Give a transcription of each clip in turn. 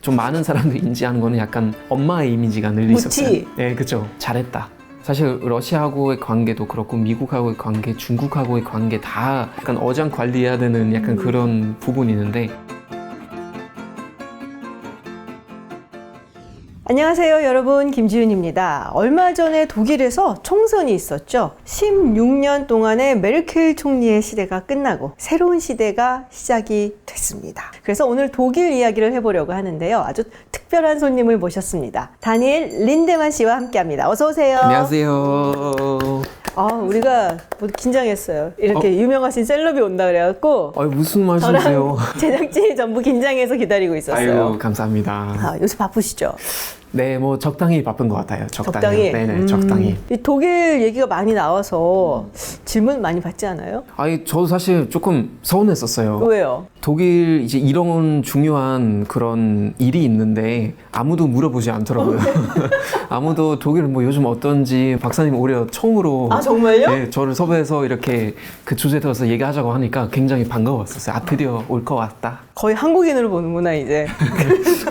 좀 많은 사람들이 인지하는 거는 약간 엄마의 이미지가 늘 있었어요. 무치. 네, 그렇죠. 잘했다. 사실 러시아하고의 관계도 그렇고 미국하고의 관계, 중국하고의 관계 다 약간 어장 관리해야 되는 약간 그런 부분이 있는데 안녕하세요 여러분, 김지윤입니다. 얼마 전에 독일에서 총선이 있었죠. 16년 동안의 메르켈 총리의 시대가 끝나고 새로운 시대가 시작이 됐습니다. 그래서 오늘 독일 이야기를 해보려고 하는데요. 아주 특별한 손님을 모셨습니다. 다니엘 린데만 씨와 함께합니다. 어서 오세요. 안녕하세요. 우리가 긴장했어요. 이렇게 유명하신 셀럽이 온다 그래갖고 무슨 말씀이세요? 제작진이 전부 긴장해서 기다리고 있었어요. 아유, 감사합니다. 요새 바쁘시죠? 네, 뭐 적당히 바쁜 것 같아요. 적당히. 네네, 적당히. 이 독일 얘기가 많이 나와서 질문 많이 받지 않아요? 저도 사실 조금 서운했었어요. 왜요? 독일 이제 이런 중요한 그런 일이 있는데 아무도 물어보지 않더라고요. 아무도 독일 뭐 요즘 어떤지 박사님 올해 처음으로 정말요? 네, 저를 섭외해서 이렇게 그 주제 들어서 얘기하자고 하니까 굉장히 반가웠었어요. 드디어 올 것 같다. 거의 한국인으로 보는구나 이제.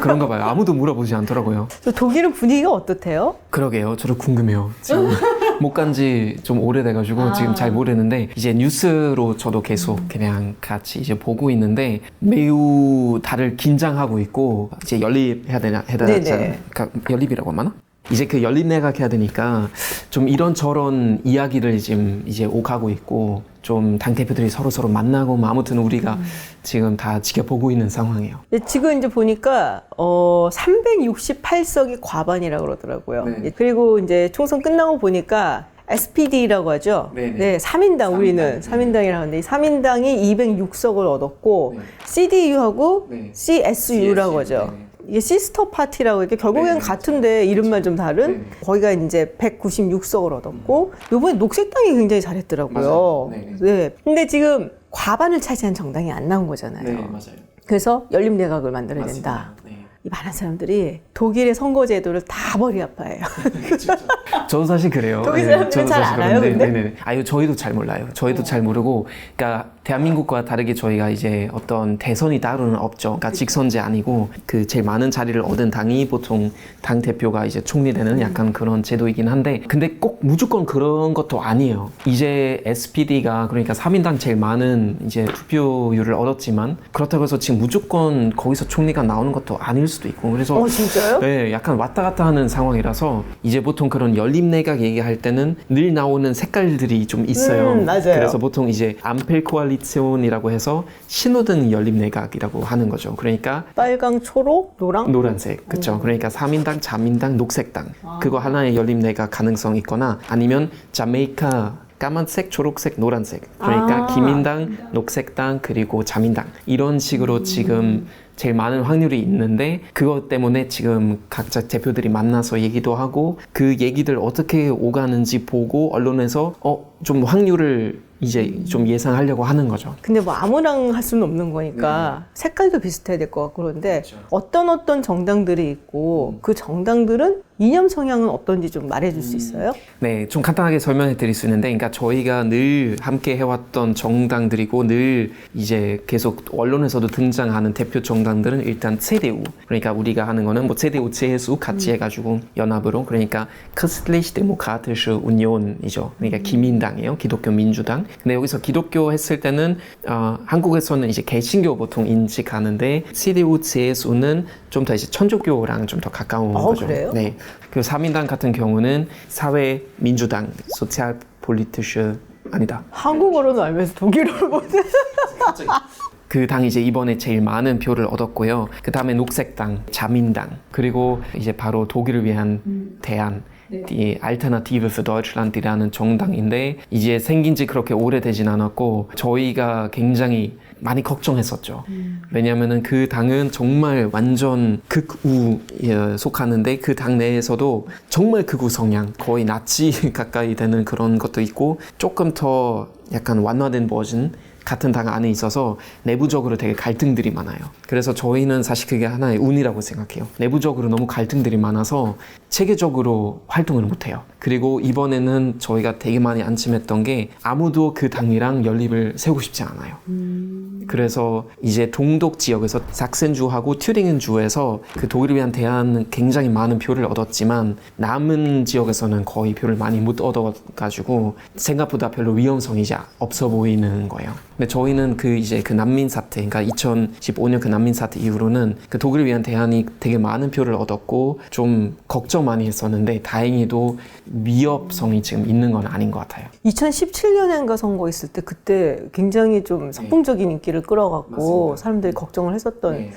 그런가 봐요. 아무도 물어보지 않더라고요. 독일은 분위기가 어떻대요? 그러게요. 저도 궁금해요. 지금 못 간 지 좀 오래돼가지고 지금 잘 모르는데 이제 뉴스로 저도 계속 그냥 같이 이제 보고 있는데 매우 다들 긴장하고 있고 이제 연립해야 되나 그러니까 연립이라고 하나? 이제 그 연립내각 해야 되니까 좀 이런저런 이야기를 지금 이제 오가고 있고 좀 당대표들이 서로 만나고 뭐 아무튼 우리가 지금 다 지켜보고 있는 상황이에요. 지금 이제 보니까 368석이 과반이라고 그러더라고요. 네. 그리고 이제 총선 끝나고 보니까 SPD라고 하죠. 네네. 네, 3인당 우리는 3인당이라고 하는데 이 3인당이 206석을 얻었고 네. CDU하고 네. CSU라고 CSU, 하죠. 네. 이게 시스터 파티라고 이렇게 결국엔 네, 같은데 이름만 좀 다른 네. 거기가 이제 196석을 얻었고 이번에 녹색당이 굉장히 잘했더라고요. 맞아요. 네. 네. 근데 지금 과반을 차지한 정당이 안 나온 거잖아요. 네, 맞아요. 그래서 연립내각을 만들어야 된다. 맞습니다. 네. 이 많은 사람들이 독일의 선거 제도를 다 머리 아파해요. 저도 사실 그래요. 독일 사람들은 저도 잘 사실 알아요, 그런데, 근데? 네네. 저희도 잘 몰라요. 저희도 잘 모르고, 그러니까 대한민국과 다르게 저희가 이제 어떤 대선이 따로는 없죠. 그러니까 직선제 아니고 그 제일 많은 자리를 얻은 당이 보통 당 대표가 이제 총리되는 약간 그런 제도이긴 한데, 근데 꼭 무조건 그런 것도 아니에요. 이제 SPD가 그러니까 3인당 제일 많은 이제 투표율을 얻었지만 그렇다고 해서 지금 무조건 거기서 총리가 나오는 것도 아닐 수도 있고 그래서 진짜요? 네, 약간 왔다 갔다 하는 상황이라서 이제 보통 그런 연립내각 얘기할 때는 늘 나오는 색깔들이 좀 있어요. 맞아요. 그래서 보통 이제 암펠 코알리цион이라고 해서 신호등 연립내각이라고 하는 거죠. 그러니까 빨강, 초록, 노랑? 노란색, 그렇죠. 그러니까 3인당, 자민당, 녹색당 그거 하나의 연립내각 가능성이 있거나 아니면 자메이카 까만색, 초록색, 노란색. 그러니까 기민당, 녹색당, 그리고 자민당. 이런 식으로 지금 제일 많은 확률이 있는데 그것 때문에 지금 각자 대표들이 만나서 얘기도 하고 그 얘기들 어떻게 오가는지 보고 언론에서 좀 확률을 이제 좀 예상하려고 하는 거죠. 근데 뭐 아무랑 할 수는 없는 거니까 색깔도 비슷해야 될 것 같고 그런데 그렇죠. 어떤 정당들이 있고 그 정당들은 이념 성향은 어떤지 좀 말해줄 수 있어요? 네, 좀 간단하게 설명해 드릴 수 있는데, 그러니까 저희가 늘 함께 해왔던 정당들이고 늘 이제 계속 언론에서도 등장하는 대표 정당들은 일단 CDU. 그러니까 우리가 하는 거는 뭐 CDU, CSU 같이 해가지고 연합으로 그러니까 Christlich Demokratische Union이죠. 그러니까 기민당이에요. 기독교 민주당. 근데 여기서 기독교 했을 때는 한국에서는 이제 개신교 보통 인식하는데 CDU, CSU는 좀 더 이제 천주교랑 좀 더 가까운 거죠. 그래요? 네. 그 3인당 같은 경우는 사회민주당, 소циalpolitische 아니다. 한국어로는 알면서 독일어를 못해. 그 당이 이제 이번에 제일 많은 표를 얻었고요. 그 다음에 녹색당, 자민당, 그리고 이제 바로 독일을 위한 대안. 이 Alternative für Deutschland이라는 정당인데 이제 생긴 지 그렇게 오래되진 않았고 저희가 굉장히 많이 걱정했었죠. 왜냐하면은 그 당은 정말 완전 극우에 속하는데 그 당 내에서도 정말 극우 성향, 거의 나치 가까이 되는 그런 것도 있고 조금 더 약간 완화된 버전 같은 당 안에 있어서 내부적으로 되게 갈등들이 많아요. 그래서 저희는 사실 그게 하나의 운이라고 생각해요. 내부적으로 너무 갈등들이 많아서 체계적으로 활동을 못해요. 그리고 이번에는 저희가 되게 많이 안심했던 게 아무도 그 당이랑 연립을 세우고 싶지 않아요. 그래서 이제 동독 지역에서 삭센주하고 튜링겐주에서 그 독일을 위한 대안은 굉장히 많은 표를 얻었지만 남은 지역에서는 거의 표를 많이 못 얻어가지고 생각보다 별로 위험성이 이제 없어 보이는 거예요. 근데 저희는 그 난민 사태, 그러니까 2015년 그 난민 사태 이후로는 그 독일을 위한 대안이 되게 많은 표를 얻었고 좀 걱정 많이 했었는데 다행히도 위협성이 지금 있는 건 아닌 것 같아요. 2017년인가 선거했을 때 그때 굉장히 좀 선풍적인 인기를 끌어갖고 맞습니다. 사람들이 걱정을 했었던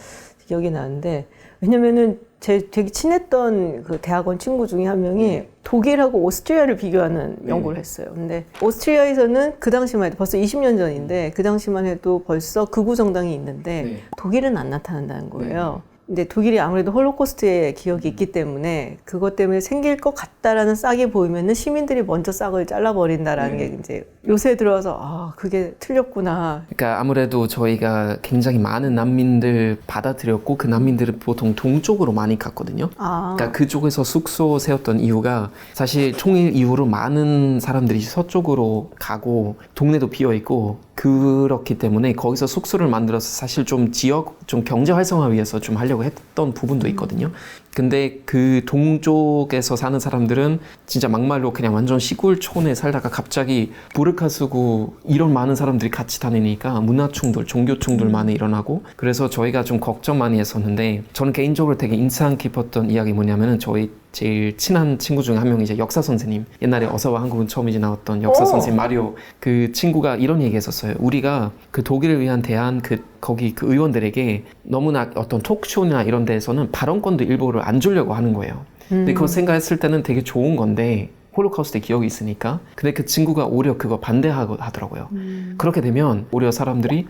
기억이 나는데, 왜냐면은 제 되게 친했던 그 대학원 친구 중에 한 명이 독일하고 오스트리아를 비교하는 연구를 했어요. 근데 오스트리아에서는 그 당시만 해도 벌써 20년 전인데 그 당시만 해도 벌써 극우 정당이 있는데 독일은 안 나타난다는 거예요. 근데 독일이 아무래도 홀로코스트의 기억이 있기 때문에 그것 때문에 생길 것 같다라는 싹이 보이면은 시민들이 먼저 싹을 잘라버린다라는 게 이제 요새 들어서 아, 그게 틀렸구나. 그러니까 아무래도 저희가 굉장히 많은 난민들 받아들였고 그 난민들은 보통 동쪽으로 많이 갔거든요. 그러니까 그쪽에서 숙소 세웠던 이유가 사실 통일 이후로 많은 사람들이 서쪽으로 가고 동네도 비어 있고 그렇기 때문에 거기서 숙소를 만들어서 사실 좀 지역 좀 경제 활성화 위해서 좀 하려고 했던 부분도 있거든요. 근데 그 동쪽에서 사는 사람들은 진짜 막말로 그냥 완전 시골촌에 살다가 갑자기 부르카 쓰고 이런 많은 사람들이 같이 다니니까 문화 충돌, 종교 충돌 많이 일어나고 그래서 저희가 좀 걱정 많이 했었는데 저는 개인적으로 되게 인상 깊었던 이야기 뭐냐면은 저희 제일 친한 친구 중에 한 명이 이제 역사 선생님, 옛날에 어서와 한국은 처음이지 나왔던 역사 선생님 마리오, 그 친구가 이런 얘기 했었어요. 우리가 그 독일을 위한 대한 거기 그 의원들에게 너무나 어떤 톡쇼나 이런 데에서는 발언권도 일부러 안 주려고 하는 거예요. 근데 그거 생각했을 때는 되게 좋은 건데 홀로코스트 기억이 있으니까. 근데 그 친구가 오히려 그거 반대하더라고요. 그렇게 되면 오히려 사람들이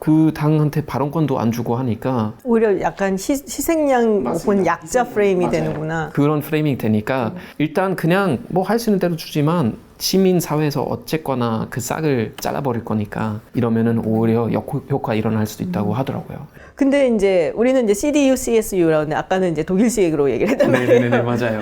그 당한테 발언권도 안 주고 하니까 오히려 약간 희생양 혹은 약자 프레임이 맞아요. 되는구나. 그런 프레이밍이 되니까 일단 그냥 뭐 할 수 있는 대로 주지만 시민 사회에서 어쨌거나 그 싹을 잘라버릴 거니까 이러면은 오히려 역효과 일어날 수도 있다고 하더라고요. 근데 이제 우리는 이제 CDU, CSU라고 하는데 아까는 이제 독일식으로 얘기를 했단 말이에요. 네네네 맞아요.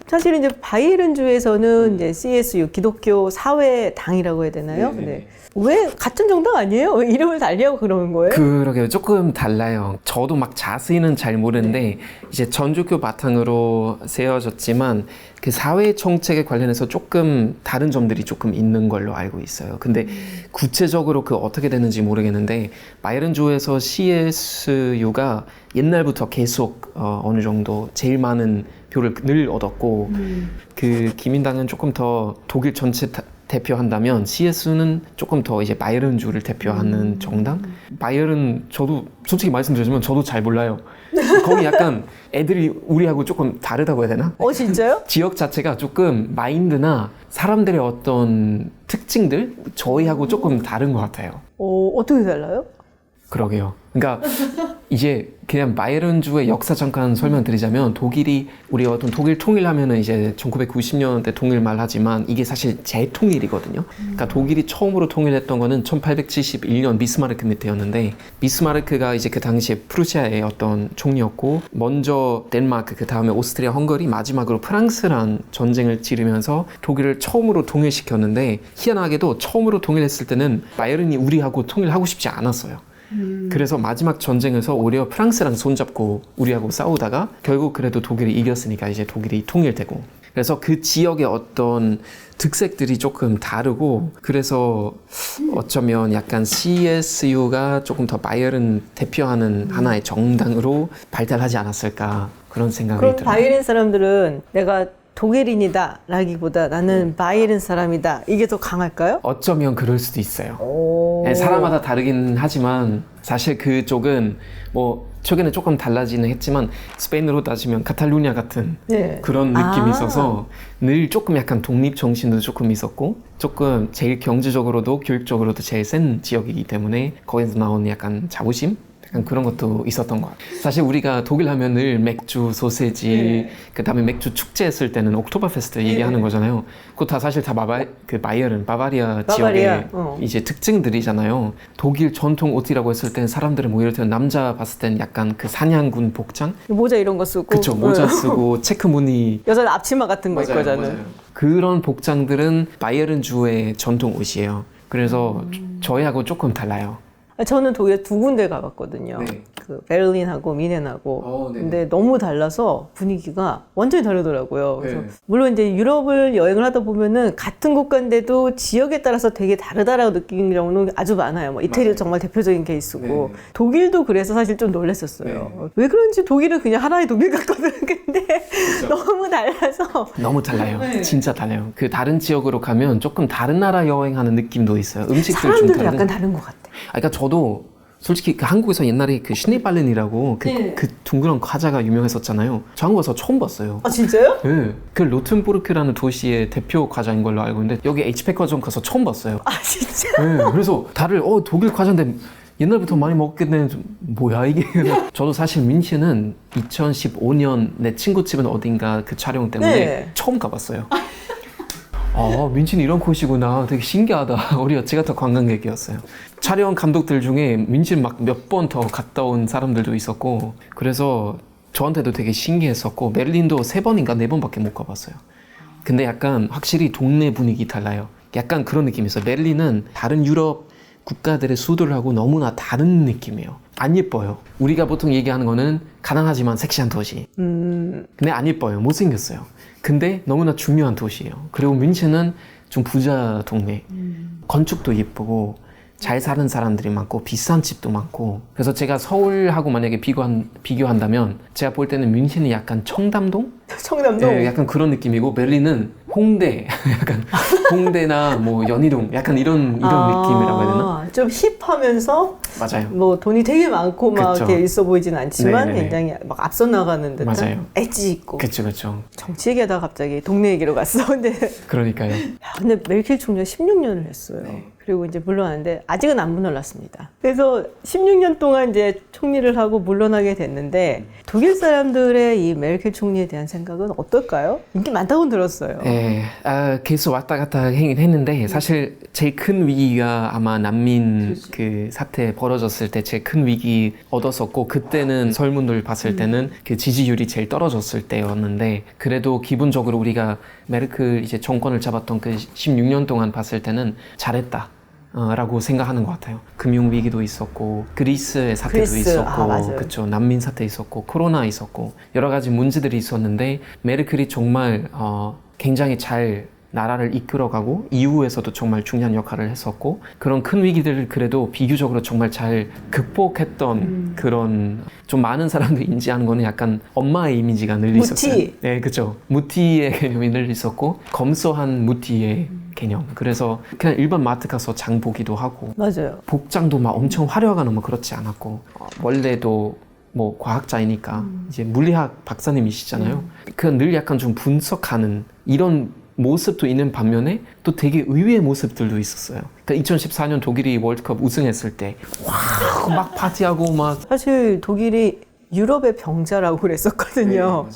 사실은 이제 바이에른주에서는 이제 CSU 기독교 사회 당이라고 해야 되나요? 근데 왜 같은 정당 아니에요? 왜 이름을 달리하고 그러는 거예요? 그러게요. 조금 달라요. 저도 막 자세히는 잘 모르는데 이제 전주교 바탕으로 세워졌지만 그 사회 정책에 관련해서 조금 다른 점들이 조금 있는 걸로 알고 있어요. 근데 구체적으로 그 어떻게 되는지 모르겠는데 바이에른주에서 CSU가 옛날부터 계속 어느 정도 제일 많은 표를 늘 얻었고 그 기민당은 조금 더 독일 전체 대표한다면 CSU는 조금 더 이제 바이에른주를 대표하는 정당? 바이에른 저도 솔직히 말씀드리자면 저도 잘 몰라요. 거기 약간 애들이 우리하고 조금 다르다고 해야 되나? 진짜요? 지역 자체가 조금 마인드나 사람들의 어떤 특징들 저희하고 조금 다른 것 같아요. 어떻게 달라요? 그러게요. 그러니까 이제 그냥 바이에른주의 역사 잠깐 설명드리자면 독일이 우리 어떤 독일 통일하면은 이제 1990년대 통일 말하지만 이게 사실 재통일이거든요. 그러니까 독일이 처음으로 통일했던 거는 1871년 비스마르크 밑에였는데 비스마르크가 이제 그 당시에 프루시아의 어떤 총리였고 먼저 덴마크 그 다음에 오스트리아 헝가리 마지막으로 프랑스랑 전쟁을 치르면서 독일을 처음으로 통일시켰는데 희한하게도 처음으로 통일했을 때는 바이에른이 우리하고 통일하고 싶지 않았어요. 그래서 마지막 전쟁에서 오히려 프랑스랑 손잡고 우리하고 싸우다가 결국 그래도 독일이 이겼으니까 이제 독일이 통일되고 그래서 그 지역의 어떤 특색들이 조금 다르고 그래서 어쩌면 약간 CSU가 조금 더 바이에른 대표하는 하나의 정당으로 발달하지 않았을까 그런 생각이 그럼 들어요. 바이에른 사람들은 내가 독일인이다 라기보다 나는 바이에른 사람이다 이게 더 강할까요? 어쩌면 그럴 수도 있어요. 네, 사람마다 다르긴 하지만 사실 그쪽은 뭐 최근에 조금 달라지는 했지만 스페인으로 따지면 카탈루냐 같은 그런 느낌이 있어서 늘 조금 약간 독립 정신도 조금 있었고 조금 제일 경제적으로도 교육적으로도 제일 센 지역이기 때문에 거기서 나오는 약간 자부심? 약간 그런 것도 있었던 것 같아요. 사실 우리가 독일 하면 늘 맥주, 소세지, 그 다음에 맥주 축제 했을 때는 옥토버 페스트 얘기하는 거잖아요. 그거 다 사실 다 바이에른, 바바리아 지역의 이제 특징들이잖아요. 독일 전통 옷이라고 했을 땐 사람들은 뭐 이럴 때는 남자 봤을 땐 약간 그 사냥군 복장? 모자 이런 거 쓰고. 그쵸, 모자 쓰고 체크 무늬. 여자는 앞치마 같은 거 입고 하잖아요. 그런 복장들은 바이에른 주의 전통 옷이에요. 그래서 저희하고 조금 달라요. 저는 독일에 두 군데 가봤거든요. 네. 그 베를린하고 미넨하고. 네네. 근데 너무 달라서 분위기가 완전히 다르더라고요. 그래서 네. 물론 이제 유럽을 여행을 하다 보면은 같은 국가인데도 지역에 따라서 되게 다르다라고 느끼는 경우는 아주 많아요. 뭐 이태리 맞아요. 정말 대표적인 케이스고 네. 독일도 그래서 사실 좀 놀랐었어요. 왜 그런지 독일은 그냥 하나의 독일 같거든. 근데 너무 달라서 너무 달라요. 네. 진짜 달라요. 그 다른 지역으로 가면 조금 다른 나라 여행하는 느낌도 있어요. 음식들 좀 사람들도 다른. 약간 다른 것 같아. 그러니까 저도 솔직히 그 한국에서 옛날에 그 슈네발렌이라고 네. 그 둥그런 과자가 유명했었잖아요. 저 한국 와서 처음 봤어요. 아 진짜요? 네. 그 로텐부르크라는 도시의 대표 과자인 걸로 알고 있는데 여기 H백화점 가서 처음 봤어요. 아 진짜? 네. 그래서 다들 독일 과자인데 옛날부터 많이 먹겠네. 뭐야 이게. 저도 사실 뮌헨은 2015년 내 친구 집은 어딘가 그 촬영 때문에 네. 처음 가봤어요. 뮌헨이 이런 곳이구나. 되게 신기하다. 우리가 제가 더 관광객이었어요. 촬영 감독들 중에 뮌헨 막 몇 번 더 갔다 온 사람들도 있었고 그래서 저한테도 되게 신기했었고 베를린도 3번인가 4번밖에 못 가봤어요. 근데 약간 확실히 동네 분위기 달라요. 약간 그런 느낌이 있어요. 베를린은 다른 유럽 국가들의 수도들하고 너무나 다른 느낌이에요. 안 예뻐요. 우리가 보통 얘기하는 거는 가난하지만 섹시한 도시. 근데 안 예뻐요. 못생겼어요. 근데 너무나 중요한 도시예요. 그리고 뮌헨은 좀 부자 동네. 건축도 예쁘고 잘 사는 사람들이 많고 비싼 집도 많고 그래서 제가 서울하고 만약에 비교한다면 제가 볼 때는 뮌헨이 약간 청담동? 청담동? 네, 약간 그런 느낌이고 베를린은 홍대, 약간 홍대나 뭐 연희동 약간 이런 느낌이라고 해야 되나? 좀 힙하면서 맞아요. 뭐 돈이 되게 많고 막 그쵸. 이렇게 있어 보이진 않지만 네네네. 굉장히 막 앞서 나가는 듯한 맞아요. 엣지 있고 그쵸. 정치 얘기하다가 갑자기 동네 얘기로 갔어. 근데 그러니까요. 근데 메르켈 총리가 16년을 했어요. 네. 그리고 이제 물러났는데 아직은 안 물러났습니다. 그래서 16년 동안 이제 총리를 하고 물러나게 됐는데 독일 사람들의 이 메르켈 총리에 대한 생각은 어떨까요? 인기 많다고 들었어요. 네, 계속 왔다 갔다 했는데 사실 제일 큰 위기가 아마 난민 그 사태 벌어졌을 때 제일 큰 위기 얻었었고 그때는 설문들 봤을 때는 그 지지율이 제일 떨어졌을 때였는데 그래도 기본적으로 우리가 메르켈 이제 정권을 잡았던 그 16년 동안 봤을 때는 잘했다. 라고 생각하는 것 같아요. 금융 위기도 있었고 그리스의 사태도 있었고 맞아요. 그쵸 난민 사태 있었고 코로나 있었고 여러 가지 문제들이 있었는데 메르켈이 정말 굉장히 잘 나라를 이끌어가고 이후에서도 정말 중요한 역할을 했었고 그런 큰 위기들을 그래도 비교적으로 정말 잘 극복했던 그런 좀 많은 사람들이 인지하는 거는 약간 엄마의 이미지가 늘 있었어요. 무티. 네, 그렇죠. 무티의 개념이 늘 있었고 검소한 무티의 개념. 그래서 그냥 일반 마트 가서 장 보기도 하고 맞아요. 복장도 막 엄청 화려하거나 뭐 그렇지 않았고 원래도 뭐 과학자이니까 이제 물리학 박사님이시잖아요. 그냥 늘 약간 좀 분석하는 이런 모습도 있는 반면에 또 되게 의외의 모습들도 있었어요. 그러니까 2014년 독일이 월드컵 우승했을 때 와, 막 파티하고 막 사실 독일이 유럽의 병자라고 그랬었거든요.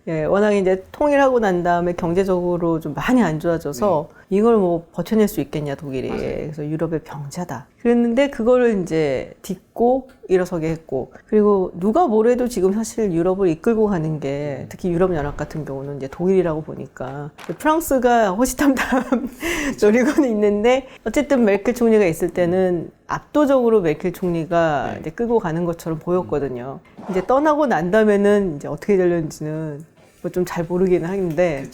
예, 워낙 이제 통일하고 난 다음에 경제적으로 좀 많이 안 좋아져서 이걸 뭐 버텨낼 수 있겠냐 독일이. 그래서 유럽의 병자다. 그랬는데 그거를 이제 딛고 일어서게 했고 그리고 누가 뭐래도 지금 사실 유럽을 이끌고 가는 게 특히 유럽 연합 같은 경우는 이제 독일이라고 보니까 프랑스가 호시탐탐 노리고는 있는데 어쨌든 메르켈 총리가 있을 때는 압도적으로 메르켈 총리가 이제 끌고 가는 것처럼 보였거든요. 이제 떠나고 난 다음에는 이제 어떻게 되려는지는 뭐 좀 잘 모르기는 하는데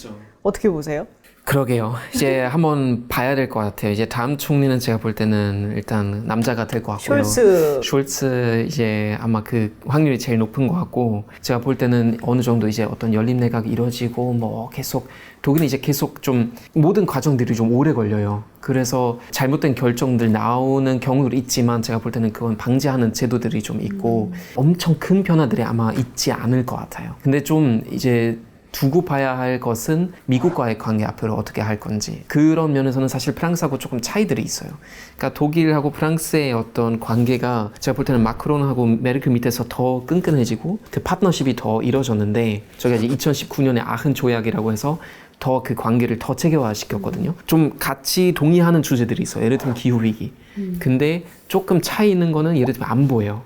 어떻게 보세요? 그러게요. 이제 한번 봐야 될 것 같아요. 이제 다음 총리는 제가 볼 때는 일단 남자가 될 것 같고요. 숄츠 이제 아마 그 확률이 제일 높은 것 같고 제가 볼 때는 어느 정도 이제 어떤 연립 내각이 이루어지고 뭐 계속 독일은 이제 계속 좀 모든 과정들이 좀 오래 걸려요. 그래서 잘못된 결정들 나오는 경우도 있지만 제가 볼 때는 그건 방지하는 제도들이 좀 있고 엄청 큰 변화들이 아마 있지 않을 것 같아요. 근데 좀 이제 두고 봐야 할 것은 미국과의 관계 앞으로 어떻게 할 건지 그런 면에서는 사실 프랑스하고 조금 차이들이 있어요. 그러니까 독일하고 프랑스의 어떤 관계가 제가 볼 때는 마크론하고 메르켈 밑에서 더 끈끈해지고 그 파트너십이 더 이뤄졌는데 저희가 이제 2019년에 아흔 조약이라고 해서 더 그 관계를 더 체계화시켰거든요. 좀 같이 동의하는 주제들이 있어요. 예를 들면 기후위기. 근데 조금 차이 있는 거는 예를 들면 안보예요.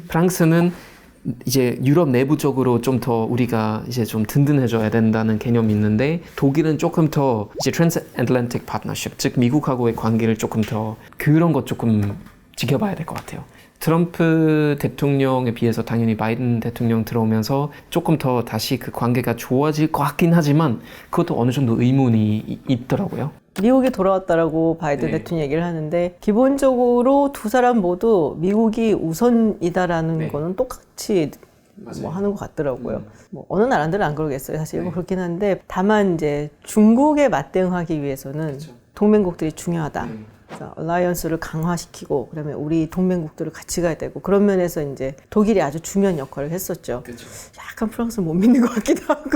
프랑스는 이제 유럽 내부적으로 좀 더 우리가 이제 좀 든든해져야 된다는 개념이 있는데 독일은 조금 더 이제 Transatlantic Partnership 즉 미국하고의 관계를 조금 더 그런 것 조금 지켜봐야 될 것 같아요. 트럼프 대통령에 비해서 당연히 바이든 대통령 들어오면서 조금 더 다시 그 관계가 좋아질 것 같긴 하지만 그것도 어느 정도 의문이 있더라고요. 미국이 돌아왔다라고 바이든 네. 대통령이 얘기를 하는데 기본적으로 두 사람 모두 미국이 우선이다라는 네. 거는 똑같이 뭐 하는 것 같더라고요. 뭐 어느 나라들은 안 그러겠어요. 사실 뭐 그렇긴 한데 다만 이제 중국에 맞대응하기 위해서는 동맹국들이 중요하다. 그래서 얼라이언스를 강화시키고 그다음에 우리 동맹국들을 같이 가야 되고 그런 면에서 이제 독일이 아주 중요한 역할을 했었죠. 약간 프랑스를 못 믿는 것 같기도 하고.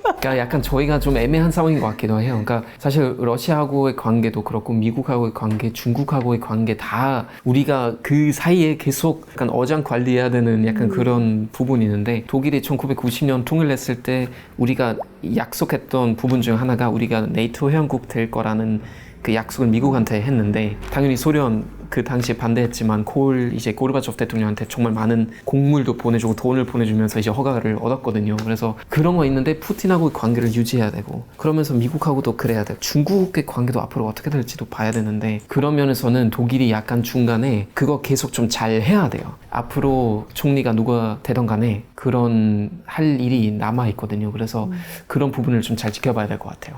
그러니까 약간 저희가 좀 애매한 상황인 것 같기도 해요. 그러니까 사실 러시아하고의 관계도 그렇고 미국하고의 관계, 중국하고의 관계 다 우리가 그 사이에 계속 약간 어장 관리해야 되는 약간 그런 부분이 있는데 독일이 1990년 통일했을 때 우리가 약속했던 부분 중 하나가 우리가 네이토 회원국 될 거라는 그 약속을 미국한테 했는데 당연히 소련 그 당시에 반대했지만 이제 고르바초프 대통령한테 정말 많은 곡물도 보내주고 돈을 보내주면서 이제 허가를 얻었거든요. 그래서 그런 거 있는데 푸틴하고의 관계를 유지해야 되고 그러면서 미국하고도 그래야 돼요. 중국의 관계도 앞으로 어떻게 될지도 봐야 되는데 그런 면에서는 독일이 약간 중간에 그거 계속 좀 잘 해야 돼요. 앞으로 총리가 누가 되던 간에 그런 할 일이 남아 있거든요. 그래서 그런 부분을 좀 잘 지켜봐야 될 것 같아요.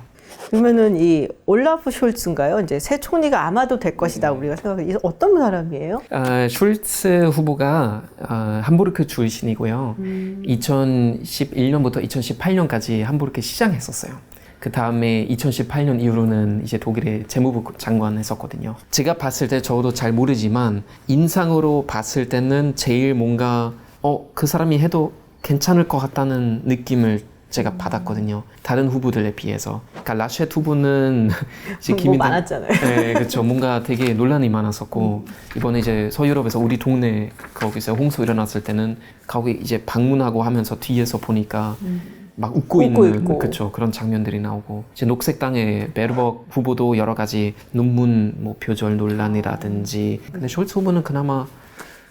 그러면은 이 올라프 숄츠인가요? 이제 새 총리가 아마도 될 것이다 우리가 생각해. 어떤 사람이에요? 슐츠 후보가 함부르크 출신이고요. 2011년부터 2018년까지 함부르크 시장 했었어요. 그 다음에 2018년 이후로는 이제 독일의 재무부 장관 했었거든요. 제가 봤을 때 저도 잘 모르지만 인상으로 봤을 때는 제일 뭔가 그 사람이 해도 괜찮을 것 같다는 느낌을 제가 받았거든요. 다른 후보들에 비해서. 그러니까 라셰트 후보는 이제 뭐 많았잖아요. 네, 그렇죠. 뭔가 되게 논란이 많았었고 이번에 이제 서유럽에서 우리 동네 거기서 홍수 일어났을 때는 거기 이제 방문하고 하면서 뒤에서 보니까 막 웃고 있는 그렇죠. 그런 장면들이 나오고 이제 녹색당의 베르벅 후보도 여러 가지 논문 뭐 표절 논란이라든지 근데 숄츠 후보는 그나마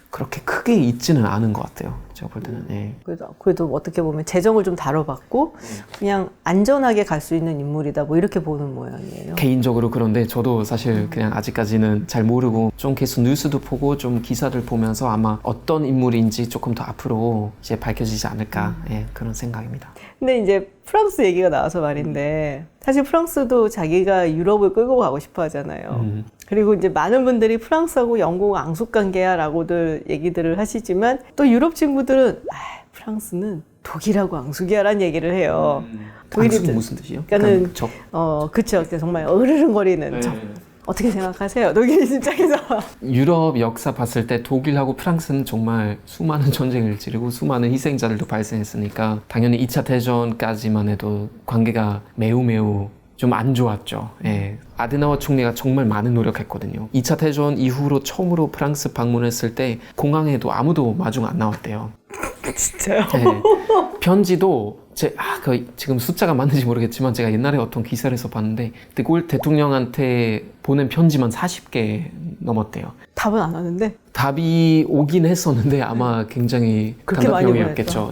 그렇게 크게 있지는 않은 것 같아요. 제가 볼 때는. 네. 그래도 어떻게 보면 재정을 좀 다뤄봤고 그냥 안전하게 갈 수 있는 인물이다. 뭐 이렇게 보는 모양이에요. 개인적으로 그런데 저도 사실 그냥 아직까지는 잘 모르고 좀 계속 뉴스도 보고 좀 기사들 보면서 아마 어떤 인물인지 조금 더 앞으로 이제 밝혀지지 않을까 그런 생각입니다. 근데 이제 프랑스 얘기가 나와서 말인데 사실 프랑스도 자기가 유럽을 끌고 가고 싶어 하잖아요. 그리고 이제 많은 분들이 프랑스하고 영국 앙숙관계야 라고들 얘기들을 하시지만 또 유럽 친구들은 프랑스는 독일하고 앙숙이야 라는 얘기를 해요. 앙숙이 무슨 뜻이요? 그러니까는 그쵸. 정말 으르렁거리는 적. 어떻게 생각하세요? 독일 입장에서. 유럽 역사 봤을 때 독일하고 프랑스는 정말 수많은 전쟁을 치르고 수많은 희생자들도 발생했으니까 당연히 2차 대전까지만 해도 관계가 매우 좀 안 좋았죠. 아데나워 총리가 정말 많은 노력했거든요. 2차 대전 이후로 처음으로 프랑스 방문했을 때 공항에도 아무도 마중 안 나왔대요. 진짜요? 편지도 지금 숫자가 맞는지 모르겠지만 제가 옛날에 어떤 기사에서 봤는데 드골 대통령한테 보낸 편지만 40개 넘었대요. 답은 안 하는데? 답이 오긴 했었는데 아마 굉장히 단답형이었겠죠.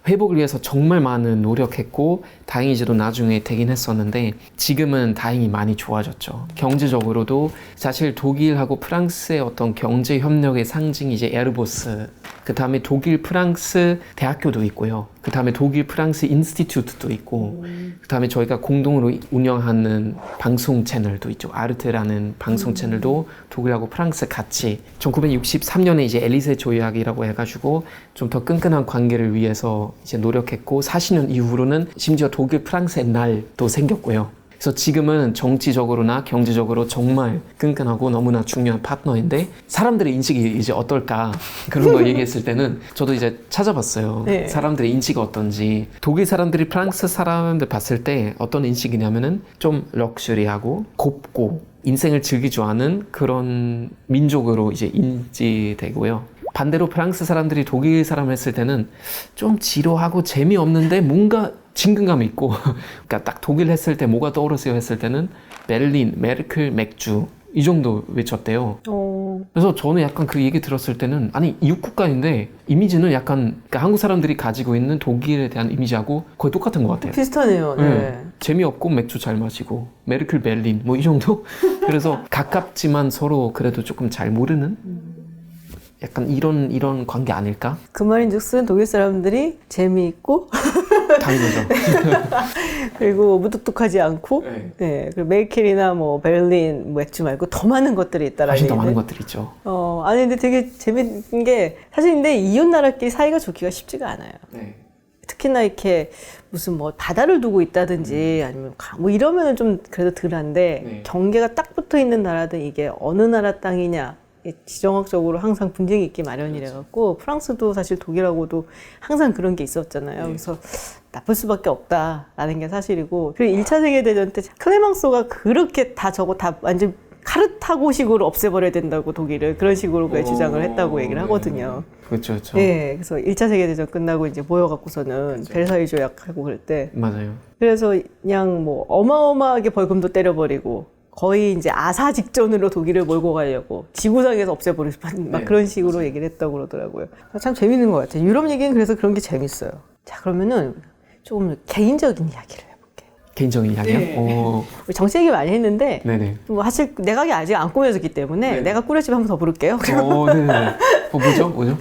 회복을 위해서 정말 많은 노력했고 다행히 이제도 나중에 되긴 했었는데 지금은 다행히 많이 좋아졌죠. 경제적으로도 사실 독일하고 프랑스의 어떤 경제 협력의 상징이 이제 에르보스, 그 다음에 독일 프랑스 대학교도 있고요. 그 다음에 독일 프랑스 인스티튜트도 있고 그 다음에 저희가 공동으로 운영하는 방송 채널도 있죠. 아르테라는 방송 채널도 독일하고 프랑스 같이 1963년에 이제 엘리세 조약이라고 해가지고 좀 더 끈끈한 관계를 위해서 이제 노력했고 40년 이후로는 심지어 독일 프랑스의 날도 생겼고요. 그래서 지금은 정치적으로나 경제적으로 정말 끈끈하고 너무나 중요한 파트너인데 사람들의 인식이 이제 어떨까 그런 거 얘기했을 때는 저도 이제 찾아봤어요. 사람들의 인식이 어떤지. 독일 사람들이 프랑스 사람들 봤을 때 어떤 인식이냐면은 좀 럭셔리하고 곱고 인생을 즐기지 않은 그런 민족으로 이제 인지되고요. 반대로 프랑스 사람들이 독일 사람을 했을 때는 좀 지루하고 재미없는데 뭔가 친근감이 있고 그러니까 딱 독일 했을 때 뭐가 떠오르세요 했을 때는 베를린, 메르켈, 맥주 이 정도 외쳤대요. 그래서 저는 약간 그 얘기 들었을 때는 아니 이웃 국가인데 이미지는 약간 그러니까 한국 사람들이 가지고 있는 독일에 대한 이미지하고 거의 똑같은 것 같아요. 비슷하네요. 재미없고 맥주 잘 마시고 메르켈, 베를린 뭐 이 정도? 그래서 가깝지만 서로 그래도 조금 잘 모르는 약간 이런 관계 아닐까? 그 말인즉슨 독일 사람들이 재미있고 당연하죠. 그리고 무뚝뚝하지 않고 네. 네, 그리고 메르켈이나 뭐 베를린 뭐 맥주 말고 더 많은 것들이 있다라는 훨씬 더 많은 얘기인데. 것들 있죠. 아니 근데 되게 재밌는 게 사실 근데 이웃 나라끼리 사이가 좋기가 쉽지가 않아요. 네. 특히나 이렇게 무슨 뭐 바다를 두고 있다든지 아니면 뭐 이러면은 좀 그래도 덜한데 네. 경계가 딱 붙어 있는 나라들 이게 어느 나라 땅이냐 지정학적으로 항상 분쟁이 있기 마련이라 갖고 프랑스도 사실 독일하고도 항상 그런 게 있었잖아요. 네. 그래서 나쁠 수밖에 없다라는 게 사실이고 그리고 1차 세계대전 때 클레망소가 그렇게 다 저거 다 완전 카르타고식으로 없애버려야 된다고 독일을 그런 식으로 주장을 했다고 얘기를 하거든요. 그렇죠, 그렇죠. 네, 그래서 1차 세계대전 끝나고 이제 모여갖고서는 베르사유 조약하고 그럴 때 맞아요. 그래서 그냥 뭐 어마어마하게 벌금도 때려버리고 거의 이제 아사 직전으로 독일을 몰고 가려고 지구상에서 없애버리고 막 네, 그런 식으로 얘기를 했다고 그러더라고요. 참 재밌는 것 같아요. 유럽 얘기는 그래서 그런 게 재밌어요. 자, 그러면은 조금 개인적인 이야기를 해볼게요. 개인적인 이야기요? 네. 오, 우리 정치 얘기 많이 했는데 네네. 뭐 사실 내각이 아직 안 꾸며졌기 때문에 네. 내가 꾸려집 한번 더 부를게요. 오, 네네. 뭐죠? 뭐죠?